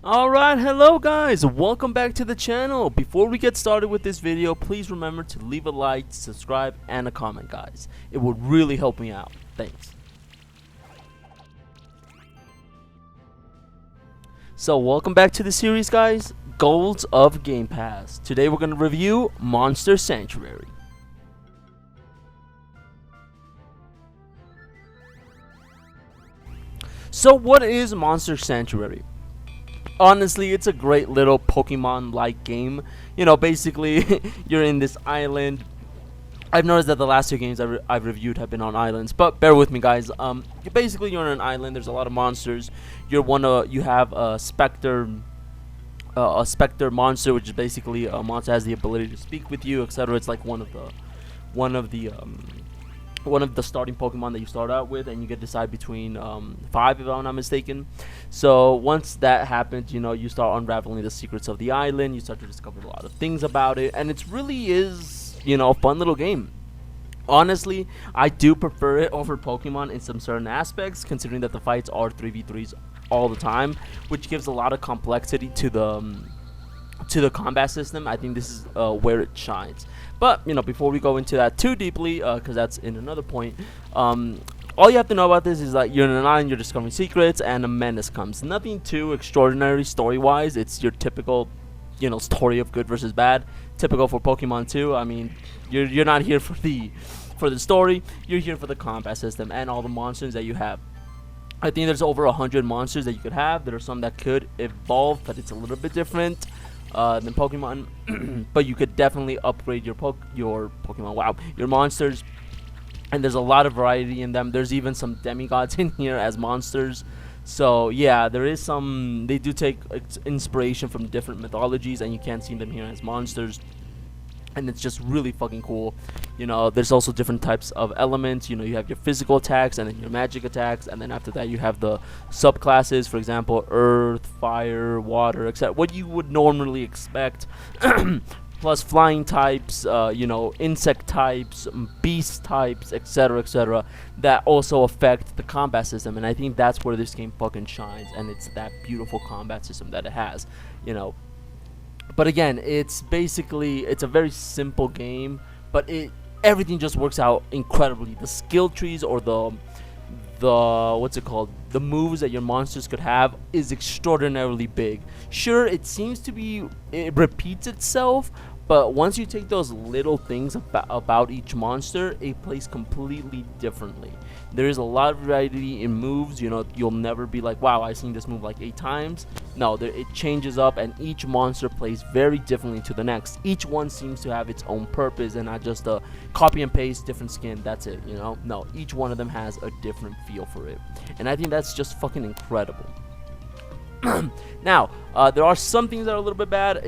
Alright, hello guys, welcome back to the channel. Before we get started with this video, please remember to leave a like, subscribe, and a comment, guys. It would really help me out. Thanks. So welcome back to the series, guys. Goals of Game Pass. Today we're going to review Monster Sanctuary. So what is Monster Sanctuary? Honestly, it's a great little Pokemon-like game. You know, basically, you're in this island. I've noticed that the last two games I've reviewed have been on islands, but bear with me, guys. You're on an island. There's a lot of monsters. You have a Spectre monster, which is basically a monster that has the ability to speak with you, etc. It's like one of the starting Pokemon that you start out with, and you get to decide between 5, if I'm not mistaken. So once that happens, you start unraveling the secrets of the island. You start to discover a lot of things about it, and it really is, a fun little game. Honestly, I do prefer it over Pokemon in some certain aspects, considering that the fights are 3v3s all the time, which gives a lot of complexity to the combat system. I think this is where it shines. But before we go into that too deeply, because that's in another point, all you have to know about this is that you're in an island, you're discovering secrets, and a menace comes. Nothing too extraordinary story-wise. It's your typical, story of good versus bad. Typical for Pokemon 2. I mean, you're not here for the story. You're here for the combat system and all the monsters that you have. I think there's over 100 monsters that you could have. There are some that could evolve, but it's a little bit different than Pokemon. But you could definitely upgrade your Pokemon. Wow, your monsters, and there's a lot of variety in them. There's even some demigods in here as monsters. So yeah, there is some. They do take inspiration from different mythologies, and you can see them here as monsters. And it's just really fucking cool. There's also different types of elements. You have your physical attacks and then your magic attacks, and then after that you have the subclasses, for example, earth, fire, water, etc. What you would normally expect. Plus flying types, insect types, beast types, etc., that also affect the combat system. And I think that's where this game fucking shines, and it's that beautiful combat system that it has. But again, it's a very simple game, but everything just works out incredibly. The skill trees, or the what's it called, the moves that your monsters could have, is extraordinarily big. Sure, it repeats itself, but once you take those little things about each monster, it plays completely differently. There is a lot of variety in moves. You'll never be like, wow, I've seen this move like 8 times. No, it changes up, and each monster plays very differently to the next. Each one seems to have its own purpose, and not just a copy and paste, different skin, that's it. No, each one of them has a different feel for it, and I think that's just fucking incredible. Now, there are some things that are a little bit bad.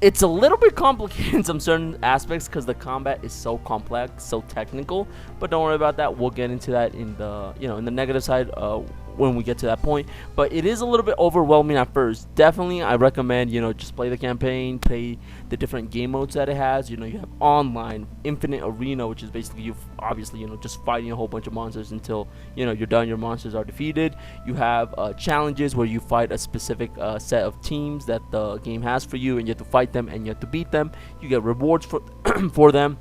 It's a little bit complicated in some certain aspects because the combat is so complex, so technical. But don't worry about that. We'll get into that in the in the negative side when we get to that point. But it is a little bit overwhelming at first. Definitely, I recommend just play the campaign, play the different game modes that it has. You have online, infinite arena, which is basically you obviously just fighting a whole bunch of monsters until you're done. Your monsters are defeated. You have challenges where you fight a specific set of teams that the game has for you, and you have to fight them and you have to beat them. You get rewards for for them.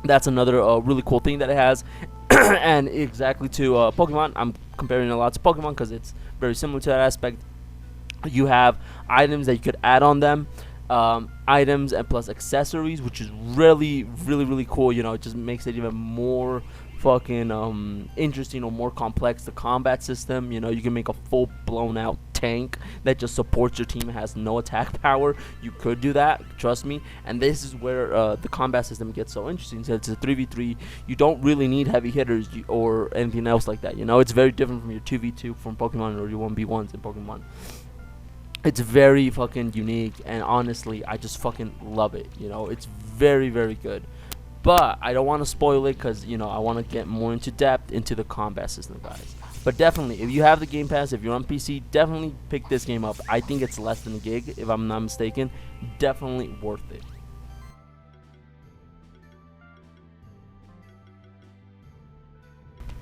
That's another really cool thing that it has. And exactly to Pokemon, I'm comparing a lot to Pokemon because it's very similar to that aspect. You have items that you could add on them, items and plus accessories, which is really cool. It just makes it even more fucking interesting or more complex. The combat system, you can make a full blown out tank that just supports your team and has no attack power. You could do that, trust me. And this is where the combat system gets so interesting. So it's a 3v3. You don't really need heavy hitters or anything else like that. It's very different from your 2v2 from Pokemon or your 1v1s in Pokemon. It's very fucking unique, and honestly, I just fucking love it. It's very good. But I don't want to spoil it because I want to get more into depth into the combat system, guys. But definitely, if you have the Game Pass, if you're on PC, definitely pick this game up. I think it's less than a gig, if I'm not mistaken. Definitely worth it.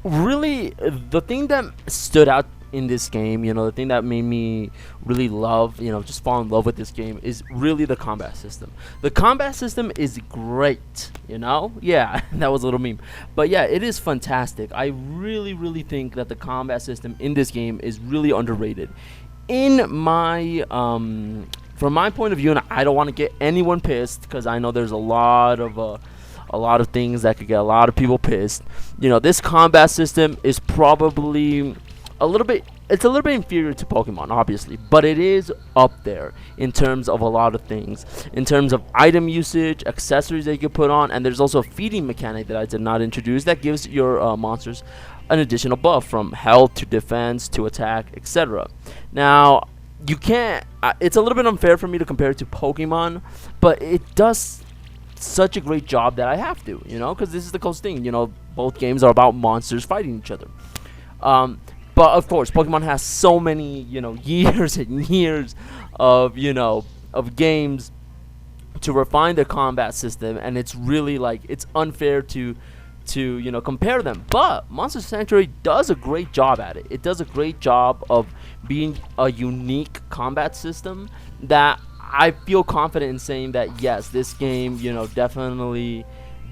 Really, the thing that stood out in this game, the thing that made me really love, just fall in love with this game is really the combat system. The combat system is great, Yeah, that was a little meme. But yeah, it is fantastic. I really, really think that the combat system in this game is really underrated. In my from my point of view, and I don't want to get anyone pissed because I know there's a lot of things that could get a lot of people pissed. This combat system is probably a little bit inferior to Pokemon, obviously, but it is up there in terms of a lot of things, in terms of item usage, accessories that you can put on, and there's also a feeding mechanic that I did not introduce that gives your monsters an additional buff from health to defense to attack, etc. Now, you can't it's a little bit unfair for me to compare it to Pokemon, but it does such a great job that I have to, because this is the close thing. Both games are about monsters fighting each other. But of course, Pokemon has so many, years and years of, of games to refine their combat system, and it's really it's unfair to compare them. But Monster Sanctuary does a great job at it. It does a great job of being a unique combat system that I feel confident in saying that yes, this game,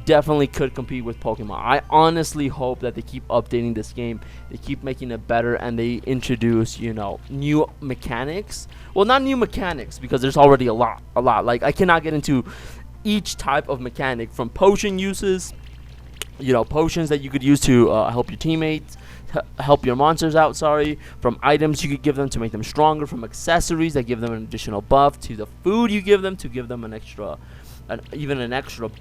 definitely could compete with Pokemon. I honestly hope that they keep updating this game, they keep making it better, and they introduce, new mechanics. Well, not new mechanics, because there's already a lot. Like, I cannot get into each type of mechanic, from potion uses, potions that you could use to help your teammates, help your monsters out, from items you could give them to make them stronger, from accessories that give them an additional buff, to the food you give them to give them an extra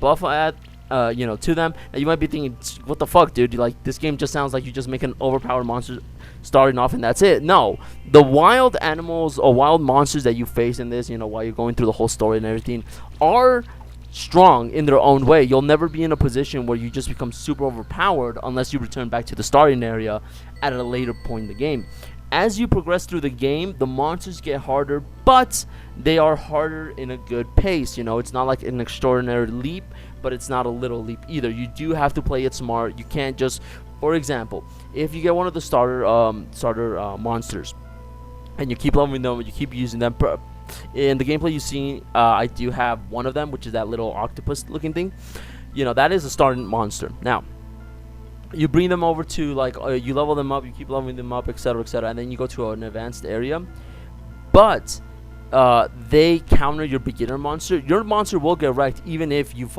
buff to them. And you might be thinking, what the fuck, dude? This game just sounds like you just make an overpowered monster starting off and that's it. No, the wild animals or wild monsters that you face in this, while you're going through the whole story and everything, are strong in their own way. You'll never be in a position where you just become super overpowered unless you return back to the starting area at a later point in the game. As you progress through the game, the monsters get harder, but they are harder in a good pace. It's not like an extraordinary leap, but it's not a little leap either. You do have to play it smart. You can't just, for example, if you get one of the starter monsters and you keep leveling them, you keep using them, in the gameplay you see, I do have one of them, which is that little octopus looking thing. That is a starting monster. Now, you bring them over to you level them up, you keep leveling them up, etc., and then you go to an advanced area. But they counter your beginner monster. Your monster will get wrecked even if you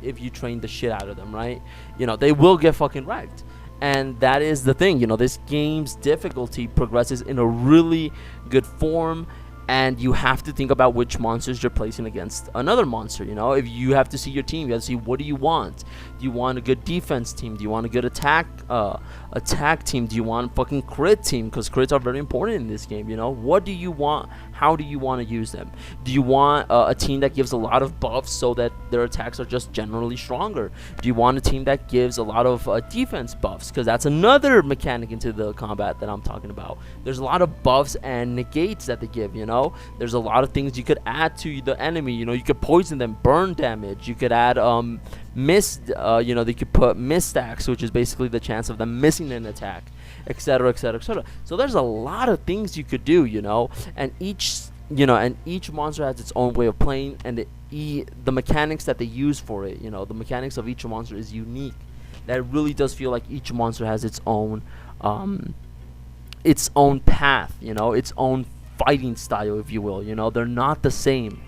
if you train the shit out of them, right? They will get fucking wrecked. And that is the thing. This game's difficulty progresses in a really good form, and you have to think about which monsters you're placing against another monster. If you have to see your team, you have to see, what do you want? Do you want a good defense team? Do you want a good attack team? Do you want a fucking crit team? Because crits are very important in this game. What do you want? How do you want to use them? Do you want a team that gives a lot of buffs so that their attacks are just generally stronger? Do you want a team that gives a lot of defense buffs? Because that's another mechanic into the combat that I'm talking about. There's a lot of buffs and negates that they give. There's a lot of things you could add to the enemy. You could poison them, burn damage. You could add mist. They could put mist stacks, which is basically the chance of them missing an attack, etc., etc., etc. So there's a lot of things you could do, and each monster has its own way of playing, and the mechanics that they use for it, the mechanics of each monster is unique. That really does feel like each monster has its own path, its own fighting style, if you will. They're not the same,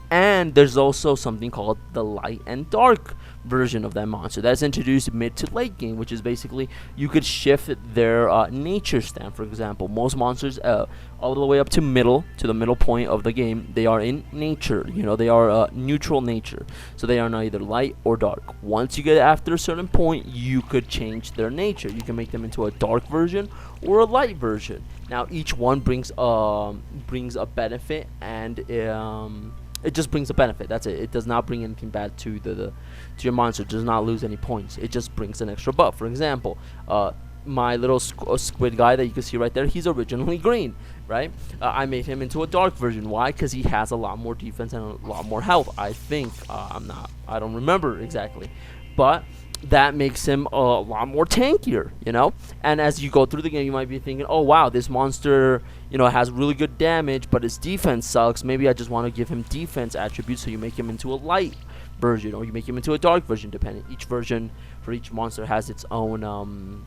And there's also something called the light and dark version of that monster that's introduced mid to late game, which is basically you could shift their nature stand. For example, most monsters all the way up to the middle point of the game, they are in nature. They are neutral nature, so they are neither light or dark. Once you get after a certain point, you could change their nature. You can make them into a dark version or a light version. Now each one brings a benefit, and it just brings a benefit. That's it. It does not bring anything bad to to your monster. It does not lose any points. It just brings an extra buff. For example, my little squid guy that you can see right there, he's originally green, right? I made him into a dark version. Why? Because he has a lot more defense and a lot more health, I think. I don't remember exactly, but that makes him a lot more tankier, you know. And as you go through the game, you might be thinking, oh wow, this monster, you know, has really good damage, but his defense sucks. Maybe I just want to give him defense attributes, so you make him into a light version, or you make him into a dark version, depending. Each version for each monster has its own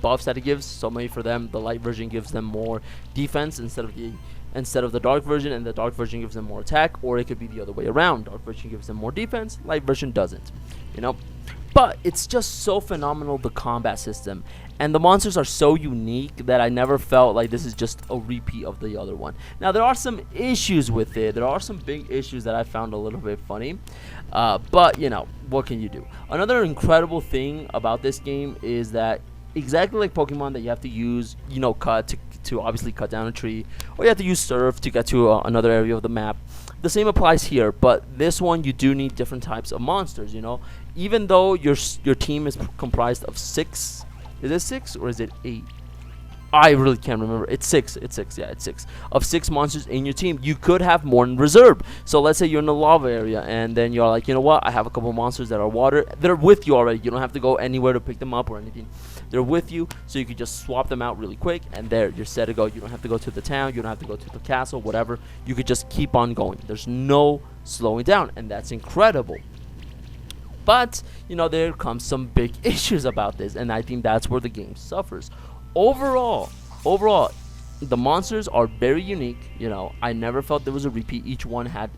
buffs that it gives. So maybe for them, the light version gives them more defense instead of the dark version, and the dark version gives them more attack. Or it could be the other way around: dark version gives them more defense, light version doesn't, you know. But it's just so phenomenal, the combat system, and the monsters are so unique that I never felt like this is just a repeat of the other one. Now there are some issues with it. There are some big issues that I found a little bit funny, but you know, what can you do? Another incredible thing about this game is that, exactly like Pokemon, that you have to use, you know, cut to obviously cut down a tree, or you have to use surf to get to another area of the map. The same applies here, but this one you do need different types of monsters, you know. Even though your team is comprised of 6, is it 6 or is it 8? I really can't remember. It's 6. It's 6. Yeah, it's 6. Of 6 monsters in your team, you could have more in reserve. So let's say you're in the lava area, and then you're like, you know what? I have a couple monsters that are water. They're with you already. You don't have to go anywhere to pick them up or anything. They're with you, so you can just swap them out really quick, and there, you're set to go. You don't have to go to the town. You don't have to go to the castle, whatever. You could just keep on going. There's no slowing down, and that's incredible. But, you know, there comes some big issues about this, and I think that's where the game suffers. Overall, the monsters are very unique. You know, I never felt there was a repeat. Each one had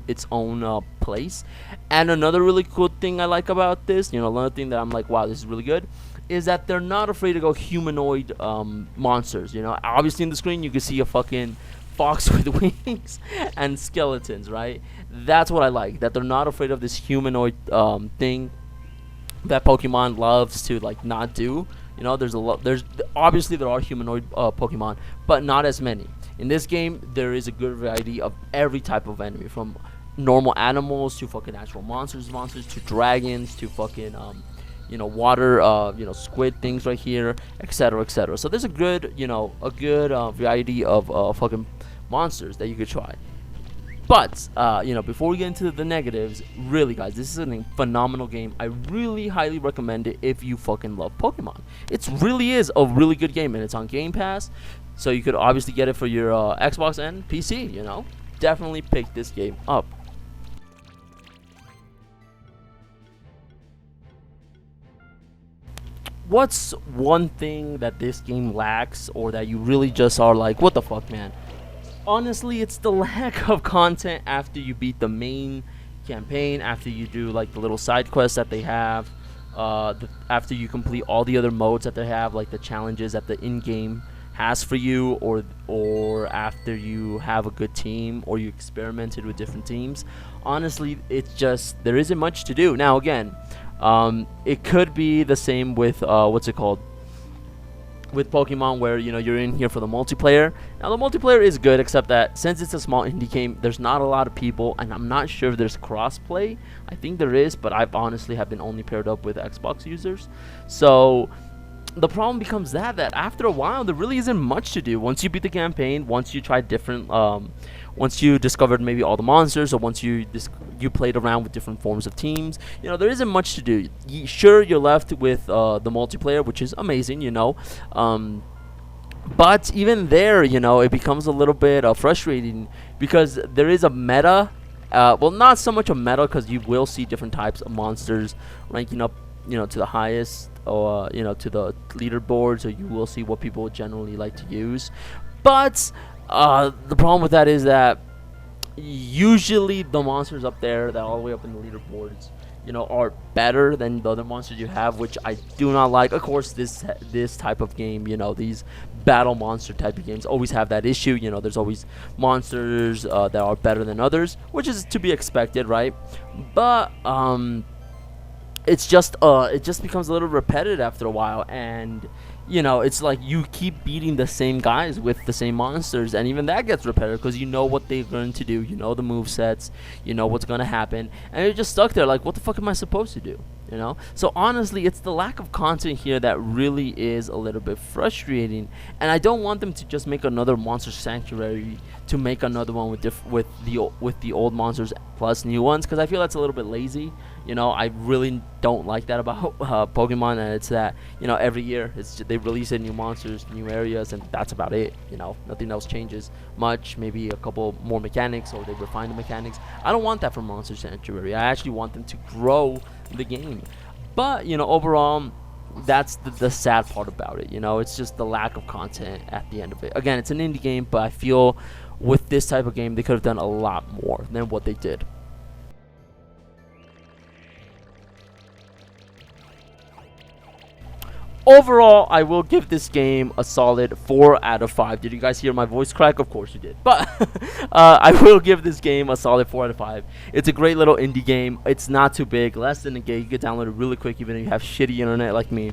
its own place. And another really cool thing I like about this, you know, another thing that I'm like, wow, this is really good, is that they're not afraid to go humanoid monsters. You know, obviously in the screen you can see a fucking fox with wings and skeletons, right? That's what I like, that they're not afraid of this humanoid thing that Pokemon loves to like not do. You know, there's obviously there are humanoid Pokemon, but not as many. In this game, there is a good variety of every type of enemy, from normal animals to fucking actual monsters to dragons to fucking you know, water, you know, squid things right here, etc., etc. So there's a good, you know, variety of fucking monsters that you could try. But, you know, before we get into the negatives, really, guys, this is a phenomenal game. I really highly recommend it if you fucking love Pokemon. It really is a really good game, and it's on Game Pass, so you could obviously get it for your Xbox and PC, you know. Definitely pick this game up. What's one thing that this game lacks, or that you really just are like, what the fuck, man? Honestly, it's the lack of content after you beat the main campaign, after you do like the little side quests that they have, after you complete all the other modes that they have, like the challenges that the in-game has for you, or after you have a good team, or you experimented with different teams. Honestly, it's just, there isn't much to do. Now again, it could be the same with what's it called, with Pokemon, where, you know, you're in here for the multiplayer. Now the multiplayer is good, except that since it's a small indie game, there's not a lot of people, and I'm not sure if there's crossplay. I think there is, but I've honestly have been only paired up with Xbox users. So the problem becomes that after a while there really isn't much to do. Once you beat the campaign, once you try different once you discovered maybe all the monsters, or once you played around with different forms of teams, you know, there isn't much to do. Sure, you're left with the multiplayer, which is amazing, you know, but even there, you know, it becomes a little bit frustrating, because there is a meta. Well, not so much a meta, because you will see different types of monsters ranking up, you know, to the highest, or you know, to the leaderboard, so you will see what people generally like to use. But the problem with that is that usually the monsters up there, that all the way up in the leaderboards, you know, are better than the other monsters you have, which I do not like. Of course, this type of game, you know, these battle monster type of games always have that issue. You know, there's always monsters that are better than others, which is to be expected, right? But it's just it just becomes a little repetitive after a while, and you know, it's like you keep beating the same guys with the same monsters, and even that gets repetitive, because you know what they're going to do, you know the move sets, you know what's going to happen, and you're just stuck there like, what the fuck am I supposed to do, you know? So honestly, it's the lack of content here that really is a little bit frustrating, and I don't want them to just make another Monster Sanctuary to make another one with the old monsters plus new ones, because I feel that's a little bit lazy. You know, I really don't like that about Pokemon, and it's that, you know, every year they release new monsters, new areas, and that's about it. You know, nothing else changes much. Maybe a couple more mechanics, or they refine the mechanics. I don't want that from Monster Sanctuary. I actually want them to grow the game. But, you know, overall, that's the sad part about it. You know, it's just the lack of content at the end of it. Again, it's an indie game, but I feel with this type of game, they could have done a lot more than what they did. Overall, I will give this game a solid 4 out of 5. Did you guys hear my voice crack? Of course you did. But I will give this game a solid 4 out of 5. It's a great little indie game. It's not too big, less than a gig. You can download it really quick even if you have shitty internet like me.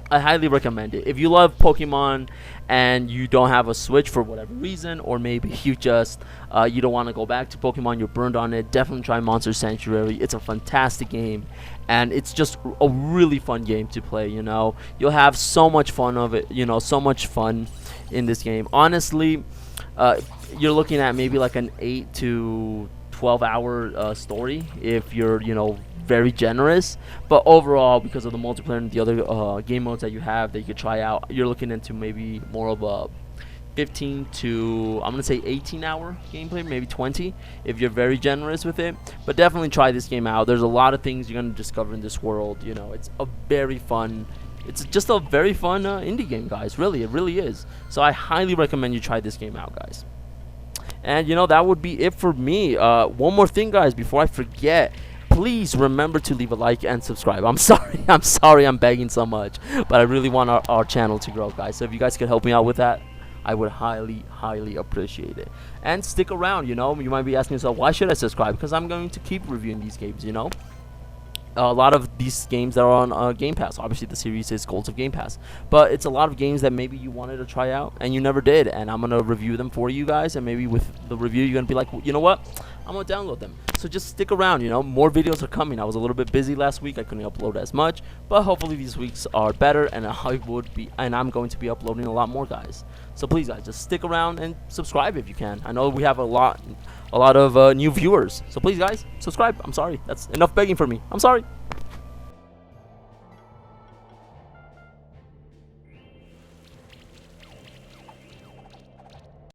I highly recommend it. If you love Pokemon and you don't have a Switch for whatever reason, or maybe you just you don't want to go back to Pokemon, you're burned on it, definitely try Monster Sanctuary. It's a fantastic game, and it's just a really fun game to play. You know, you'll have so much fun of it. You know, so much fun in this game. Honestly, you're looking at maybe like an 8 to 12-hour story if you're, you know, very generous. But overall, because of the multiplayer and the other game modes that you have that you could try out, you're looking into maybe more of a 15 to, I'm gonna say 18-hour gameplay, maybe 20 if you're very generous with it. But definitely try this game out. There's a lot of things you're gonna discover in this world. You know, it's a very fun, it's just a very fun indie game, guys. Really, it really is. So I highly recommend you try this game out, guys. And you know, that would be it for me. One more thing, guys, before I forget, please remember to leave a like and subscribe. I'm sorry I'm begging so much, but I really want our channel to grow, guys. So if you guys could help me out with that, I would highly appreciate it. And stick around. You know, you might be asking yourself, why should I subscribe? Because I'm going to keep reviewing these games, you know. A lot of these games that are on Game Pass. Obviously, the series is Gold of Game Pass, but it's a lot of games that maybe you wanted to try out and you never did, and I'm gonna review them for you guys. And maybe with the review, you're gonna be like, well, you know what? I'm gonna download them. So just stick around. You know, more videos are coming. I was a little bit busy last week. I couldn't upload as much, but hopefully these weeks are better, and I'm going to be uploading a lot more, guys. So please, guys, just stick around and subscribe if you can. I know we have a lot of new viewers. So please, guys, subscribe. I'm sorry. That's enough begging for me. I'm sorry.